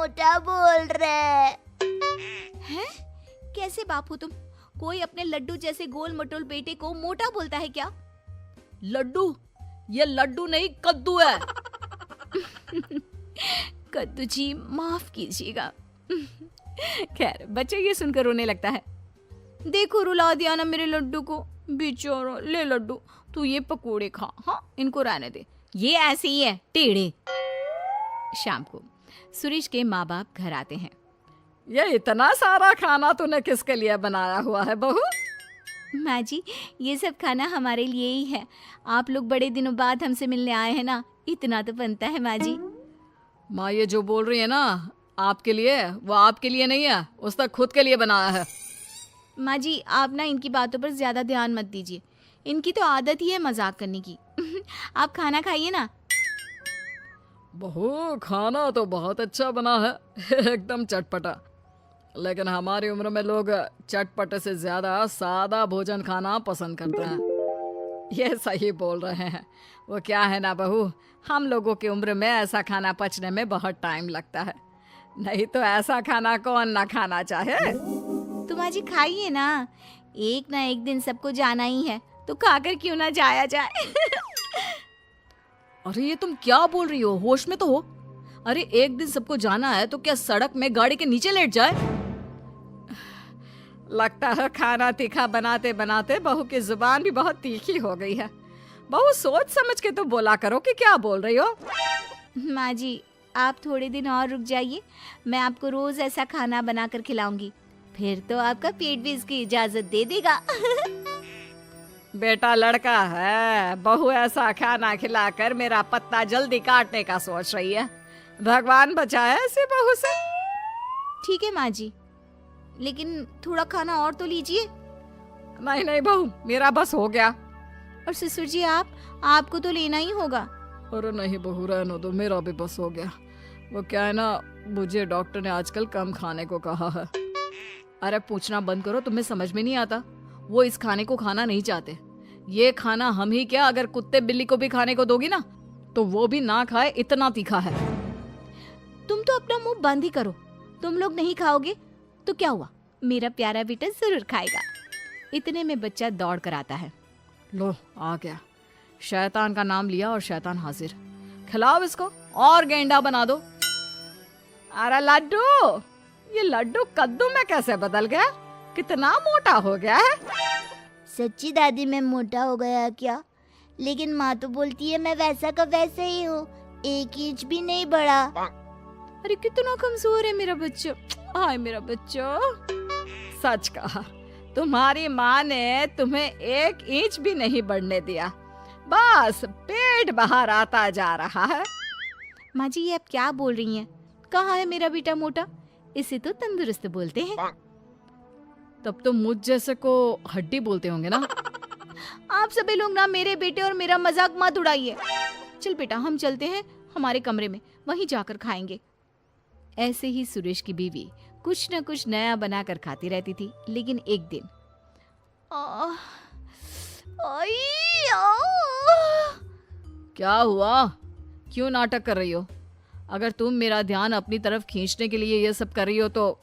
मोटा बोल रहे हैं? कैसे बाप हो तुम? कोई अपने लड्डू जैसे गोल मटोल बेटे को मोटा बोलता है क्या? लड्डू? ये लड्डू नहीं, कद्दू है। कद्दू जी, माफ कीजिएगा। खैर, बच्चे ये सुनकर रोने लगता है। देखो, रुला दिया ना मेरे लड्डू को, बेचारा। ले लड्डू, तू ये पकोड़े खा। हाँ, इनको रहने दे, ये ऐसे ही है, टेढ़े। शाम को सुरेश के माँ बाप घर आते हैं। ये इतना सारा खाना तूने किसके लिए बनाया हुआ है बहू? माँ जी, ये सब खाना हमारे लिए ही है। आप लोग बड़े दिनों बाद हमसे मिलने आए हैं ना, इतना तो बनता है माँ जी। माँ ये जो बोल रही है ना आपके लिए, वो आपके लिए नहीं है, उसने खुद के लिए बनाया है। माँ जी, आप ना इनकी बातों पर ज्यादा ध्यान मत दीजिए। इनकी तो आदत ही है मजाक करने की। आप खाना खाइए ना। बहू खाना तो बहुत अच्छा बना है, एकदम चटपटा। लेकिन हमारी उम्र में लोग चटपटे से ज्यादा सादा भोजन खाना पसंद करते हैं। ये सही बोल रहे हैं। वो क्या है ना बहू, हम लोगों की उम्र में ऐसा खाना पचने में बहुत टाइम लगता है, नहीं तो ऐसा खाना कौन ना खाना चाहे। तो माँ जी खाइए ना एक दिन सबको जाना ही है, तो खाकर क्यों ना जाया जाए। अरे ये तुम क्या बोल रही हो, होश में तो हो। अरे एक दिन सबको जाना है तो क्या सड़क में गाड़ी के नीचे लेट जाए? लगता है खाना तीखा बनाते बनाते बहू की जुबान भी बहुत तीखी हो गई है। बहू सोच समझ के तो बोला करो कि क्या बोल रही हो। माँ जी, आप थोड़े दिन और रुक जाइए, मैं आपको रोज ऐसा खाना बनाकर खिलाऊंगी, फिर तो आपका पेट भी इसकी इजाजत दे देगा। बेटा लड़का है, बहू ऐसा खाना खिलाकर मेरा पत्ता जल्दी काटने का सोच रही है। भगवान बचाए ऐसी बहू से। ठीक है माँ जी, लेकिन थोड़ा खाना और तो लीजिए। नहीं नहीं बहू, मेरा बस हो गया। और ससुर जी, आपको तो लेना ही होगा। अरे नहीं बहू, रहने दो, मेरा भी बस हो गया। वो क्या है ना, मुझे डॉक्टर ने आजकल कम खाने को कहा है। अरे पूछना बंद करो, तुम्हें समझ में नहीं आता। वो इस खाने को खाना नहीं चाहते। ये खाना हम ही क्या, अगर कुत्ते बिल्ली को भी खाने को दोगी ना तो वो भी ना खाए, इतना तीखा है। तुम तो अपना मुंह बंद ही करो। तुम लोग नहीं खाओगे तो क्या हुआ, मेरा प्यारा बेटा जरूर खाएगा। इतने में बच्चा दौड़ कर आता है। लो आ गया, शैतान का नाम लिया और शैतान हाजिर। खिलाओ इसको और गेंडा बना दो। अरे लड्डू, ये लड्डू कद्दू में कैसे बदल गया, कितना मोटा हो गया है। सच्ची दादी मैं मोटा हो गया क्या? लेकिन माँ तो बोलती है मैं वैसा का वैसा ही हूँ, 1 इंच भी नहीं बढ़ा। अरे कितना कमजोर है मेरा बच्चा। हाय मेरा बच्चा। सच कहा, तुम्हारी माँ ने तुम्हें 1 इंच भी नहीं बढ़ने दिया, बस पेट बाहर आता जा रहा है। माँ जी, ये आप क्या बोल रही हैं? कहाँ है मेरा बेटा मोटा? इसे तो तंदुरुस्त बोलते हैं। तब तो मुझ जैसे को हड्डी बोलते होंगे ना। आप सभी लोग ना मेरे बेटे और मेरा मजाक मत उड़ाइए। चल बेटा, हम चलते हैं हमारे कमरे में, वहीं जाकर खाएंगे। ऐसे ही सुरेश की बीवी कुछ न कुछ नया बनाकर खाती रहती थी। लेकिन एक दिन क्या हुआ, क्यों नाटक कर रही हो? अगर तुम मेरा ध्यान अपनी तरफ खींचने के लिए ये सब कर रही हो तो।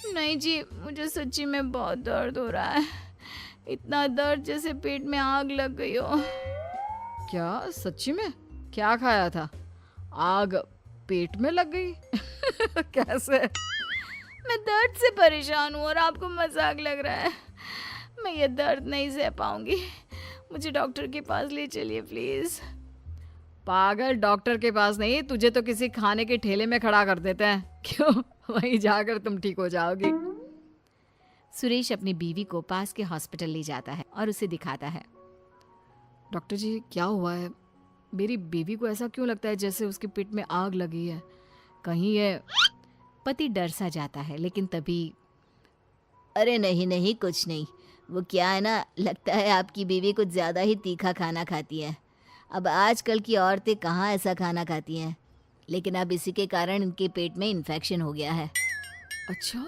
नहीं जी, मुझे सच्ची में बहुत दर्द हो रहा है। इतना दर्द जैसे पेट में आग लग गई हो। क्या सच्ची में? क्या खाया था? आग पेट में लग गई? कैसे? मैं दर्द से परेशान हूँ और आपको मजाक लग रहा है। मैं ये दर्द नहीं सह पाऊंगी, मुझे डॉक्टर के पास ले चलिए प्लीज। पागल, डॉक्टर के पास नहीं, तुझे तो किसी खाने के ठेले में खड़ा कर देते हैं। क्यों, वहीं जाकर तुम ठीक हो जाओगी। सुरेश अपनी बीवी को पास के हॉस्पिटल ले जाता है और उसे दिखाता है। डॉक्टर जी क्या हुआ है? मेरी बीवी को ऐसा क्यों लगता है जैसे उसके पेट में आग लगी है? कहीं ये। पति डर सा जाता है, लेकिन तभी अरे नहीं नहीं, कुछ नहीं। वो क्या है ना, लगता है आपकी बीवी कुछ ज्यादा ही तीखा खाना खाती है। अब आजकल की औरतें कहाँ ऐसा खाना खाती हैं, लेकिन अब इसी के कारण इनके पेट में इन्फेक्शन हो गया है। अच्छा,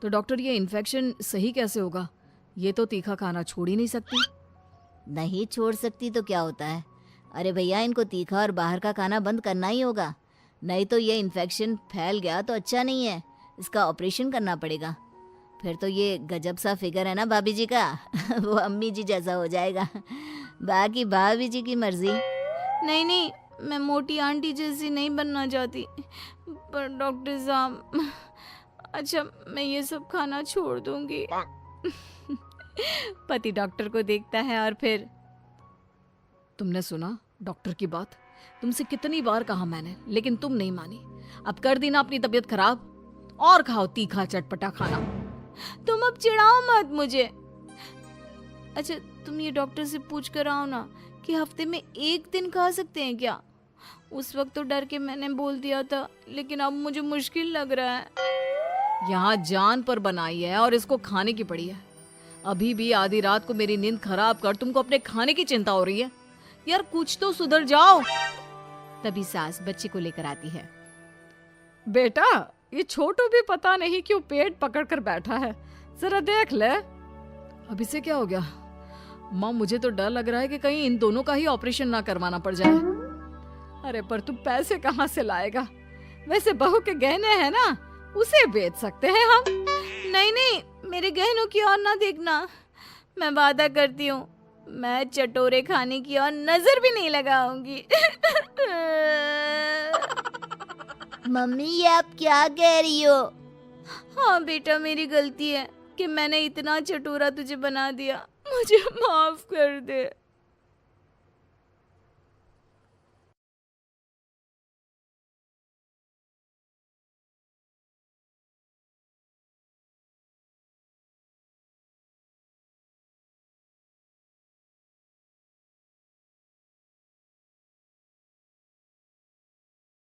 तो डॉक्टर ये इन्फेक्शन सही कैसे होगा? ये तो तीखा खाना छोड़ ही नहीं सकती। नहीं छोड़ सकती तो क्या होता है? अरे भैया, इनको तीखा और बाहर का खाना बंद करना ही होगा, नहीं तो ये इन्फेक्शन फैल गया तो अच्छा नहीं है, इसका ऑपरेशन करना पड़ेगा। फिर तो ये गजब सा फिगर है ना भाभी जी का वो अम्मी जी जैसा हो जाएगा। बाकी भाभी जी की मर्जी। नहीं नहीं, मैं मोटी आंटी जैसी नहीं बनना चाहती। पर डॉक्टर साहब, अच्छा मैं ये सब खाना छोड़ दूंगी। पति डॉक्टर को देखता है और फिर, तुमने सुना डॉक्टर की बात? तुमसे कितनी बार कहा मैंने, लेकिन तुम नहीं मानी। अब कर दी ना अपनी तबीयत खराब, और खाओ तीखा चटपटा खाना। तुम अब चिढ़ाओ मत मुझे। अच्छा तुम ये डॉक्टर से पूछ कर आओ ना कि हफ्ते में 1 दिन खा सकते हैं क्या। उस वक्त तो डर के मैंने बोल दिया था, लेकिन अब मुझे मुश्किल लग रहा है। यहाँ जान पर बनाई है और इसको खाने की पड़ी है। अभी भी आधी रात को मेरी नींद खराब कर तुमको अपने खाने की चिंता हो रही है। यार कुछ तो सुधर जाओ। तभी सास बच्चे को लेकर आती है। बेटा, ये छोटू भी पता नहीं क्यों पेट पकड़ कर बैठा है, जरा देख ले। अब इसे क्या हो गया? माँ, मुझे तो डर लग रहा है कि कहीं इन दोनों का ही ऑपरेशन ना करवाना पड़ जाए। अरे पर तू पैसे कहाँ से लाएगा? वैसे बहू के गहने हैं ना, उसे बेच सकते हैं हम। नहीं नहीं, मेरे गहनों की ओर ना देखना। मैं वादा करती हूँ, मैं चटोरे खाने की ओर नजर भी नहीं लगाऊंगी। मम्मी ये आप क्या कह रही हो? हाँ बेटा, मेरी गलती है कि मैंने इतना चटोरा तुझे बना दिया। मुझे माफ कर दे।